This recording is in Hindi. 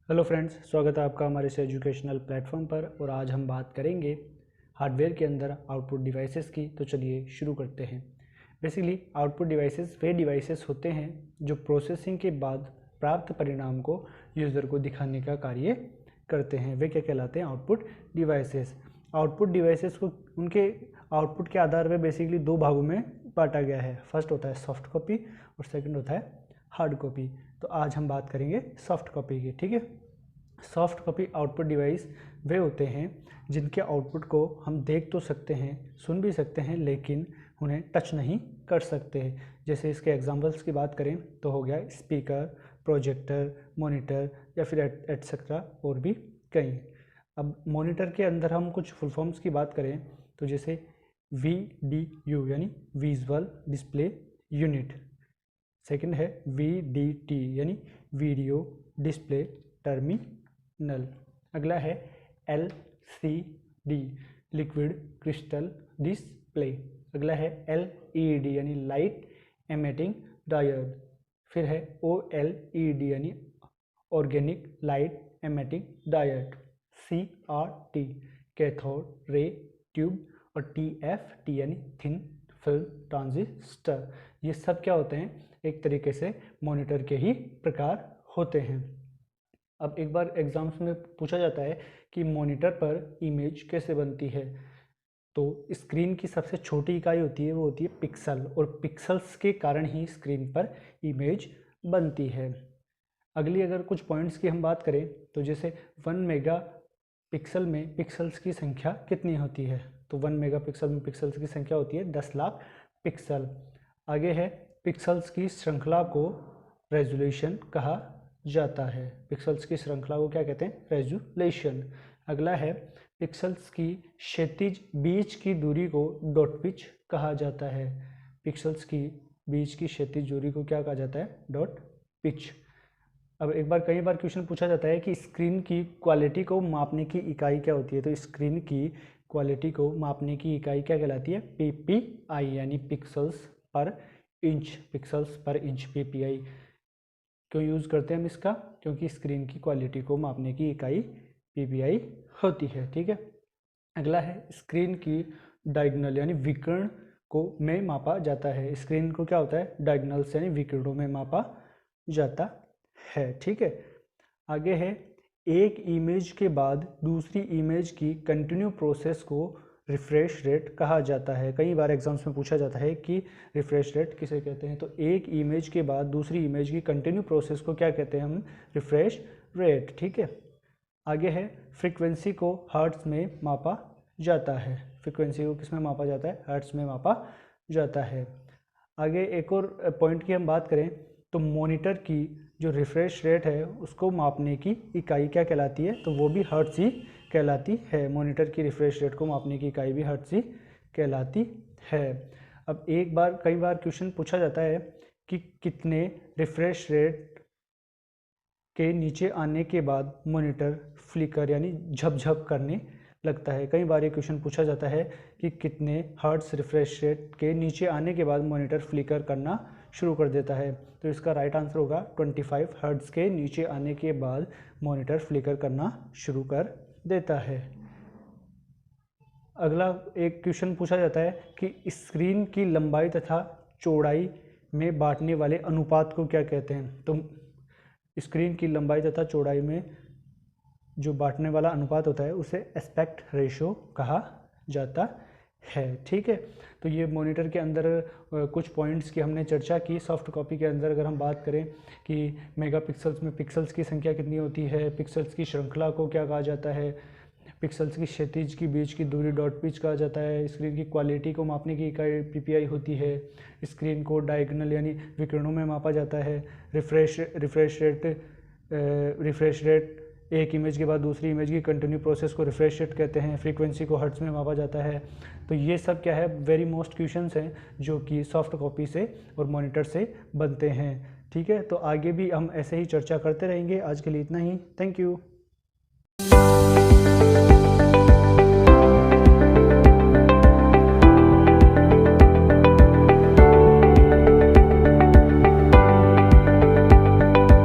हेलो फ्रेंड्स, स्वागत है आपका हमारे इस एजुकेशनल प्लेटफॉर्म पर। और आज हम बात करेंगे हार्डवेयर के अंदर आउटपुट डिवाइसेस की। तो चलिए शुरू करते हैं। बेसिकली आउटपुट डिवाइसेस वे डिवाइसेस होते हैं जो प्रोसेसिंग के बाद प्राप्त परिणाम को यूज़र को दिखाने का कार्य करते हैं। वे क्या कहलाते हैं? Output devices. आउटपुट डिवाइसेस को उनके आउटपुट के आधार पर बेसिकली दो भागों में बांटा गया है। फर्स्ट होता है सॉफ्ट कॉपी और सेकंड होता है हार्ड कॉपी। तो आज हम बात करेंगे सॉफ्ट कॉपी की। ठीक है। सॉफ्ट कॉपी आउटपुट डिवाइस वे होते हैं जिनके आउटपुट को हम देख तो सकते हैं, सुन भी सकते हैं, लेकिन उन्हें टच नहीं कर सकते। जैसे इसके एग्जांपल्स की बात करें तो हो गया स्पीकर, प्रोजेक्टर, मॉनिटर या फिर एटसेट्रा और भी कई। अब मॉनिटर के अंदर हम कुछ फुल फॉर्म्स की बात करें तो जैसे VDU यानी विजुअल डिस्प्ले यूनिट, सेकंड है VDT यानी वीडियो डिस्प्ले टर्मिनल, अगला है LCD लिक्विड क्रिस्टल डिस्प्ले, अगला है LED यानी लाइट एमिटिंग डायोड, फिर है OLED यानी organic light emitting diode, CRT cathode ray tube और TFT यानी थिन फिल्म ट्रांजिस्टर। ये सब क्या होते हैं? एक तरीके से मॉनिटर के ही प्रकार होते हैं। अब एक बार एग्जाम्स में पूछा जाता है कि मॉनिटर पर इमेज कैसे बनती है, तो स्क्रीन की सबसे छोटी इकाई होती है वो होती है पिक्सल, और पिक्सल्स के कारण ही स्क्रीन पर इमेज बनती है। अगली अगर कुछ पॉइंट्स की हम बात करें तो जैसे 1 मेगा पिक्सल में पिक्सल्स की संख्या कितनी होती है, तो 1 मेगा पिक्सल में पिक्सल्स की संख्या होती है 10 लाख पिक्सल। आगे है पिक्सल्स की श्रृंखला को रेजोल्यूशन कहा जाता है। पिक्सल्स की श्रृंखला को क्या कहते हैं? रेजोल्यूशन। अगला है पिक्सल्स की क्षैतिज बीच की दूरी को डॉट पिच कहा जाता है। पिक्सल्स की बीच की क्षैतिज दूरी को क्या कहा जाता है? Dot pitch. अब एक बार कई बार क्वेश्चन पूछा जाता है कि स्क्रीन की क्वालिटी को मापने की इकाई क्या होती है, तो स्क्रीन की क्वालिटी को मापने की इकाई क्या कहलाती है? PPI यानी पिक्सल्स पर इंच। पिक्सल्स पर इंच PPI क्यों यूज़ करते हैं हम इसका? क्योंकि स्क्रीन की क्वालिटी को मापने की इकाई PPI होती है। ठीक है। अगला है स्क्रीन की डायगोनल यानी विकर्ण को में मापा जाता है। स्क्रीन को क्या होता है? डायगोनल्स यानी विकर्णों में मापा जाता है। ठीक है। आगे है एक इमेज के बाद दूसरी इमेज की कंटिन्यू प्रोसेस को रिफ्रेश रेट कहा जाता है। कई बार एग्जाम्स में पूछा जाता है कि रिफ्रेश रेट किसे कहते हैं, तो एक इमेज के बाद दूसरी इमेज की कंटिन्यू प्रोसेस को क्या कहते हैं हम? Refresh rate. ठीक है। आगे है फ्रीक्वेंसी को हर्ट्ज में मापा जाता है। फ्रीक्वेंसी को किस में मापा जाता है? हर्ट्ज में मापा जाता है। आगे एक और पॉइंट की हम बात करें तो मॉनिटर की जो रिफ्रेश रेट है उसको मापने की इकाई क्या कहलाती है, तो वो भी हर्ट्ज ही कहलाती है। मॉनिटर की रिफ्रेश रेट को मापने की इकाई भी हर्ट्ज ही कहलाती है। अब कई बार क्वेश्चन पूछा जाता है कि कितने रिफ्रेश रेट के नीचे आने के बाद मॉनिटर फ्लिकर यानी झपझप करने लगता है। कई बार ये क्वेश्चन पूछा जाता है कि कितने हर्ट्ज रिफ्रेश रेट के नीचे आने के बाद मॉनिटर फ्लिकर करना शुरू कर देता है, तो इसका राइट आंसर होगा 25 हर्ट्ज के नीचे आने के बाद मॉनिटर फ्लिकर करना शुरू कर देता है। अगला एक क्वेश्चन पूछा जाता है कि स्क्रीन की लंबाई तथा चौड़ाई में बांटने वाले अनुपात को क्या कहते हैं, तो स्क्रीन की लंबाई तथा चौड़ाई में जो बांटने वाला अनुपात होता है उसे एस्पेक्ट रेशियो कहा जाता है। ठीक है। तो ये मॉनिटर के अंदर कुछ पॉइंट्स की हमने चर्चा की। सॉफ्ट कॉपी के अंदर अगर हम बात करें कि मेगापिक्सल्स में पिक्सल्स की संख्या कितनी होती है, पिक्सल्स की श्रृंखला को क्या कहा जाता है, पिक्सल्स की क्षैतिज की बीच की दूरी डॉट पिच कहा जाता है, स्क्रीन की क्वालिटी को मापने की इकाई PPI होती है, स्क्रीन को डायगोनल यानी विकर्णों में मापा जाता है, रिफ्रेश रेट एक इमेज के बाद दूसरी इमेज की कंटिन्यू प्रोसेस को रिफ्रेश रेट कहते हैं, फ्रीक्वेंसी को हर्ट्ज में मापा जाता है। तो ये सब क्या है? वेरी मोस्ट क्वेश्चंस हैं जो कि सॉफ्ट कॉपी से और मॉनिटर से बनते हैं। ठीक है। तो आगे भी हम ऐसे ही चर्चा करते रहेंगे। आज के लिए इतना ही। Thank you.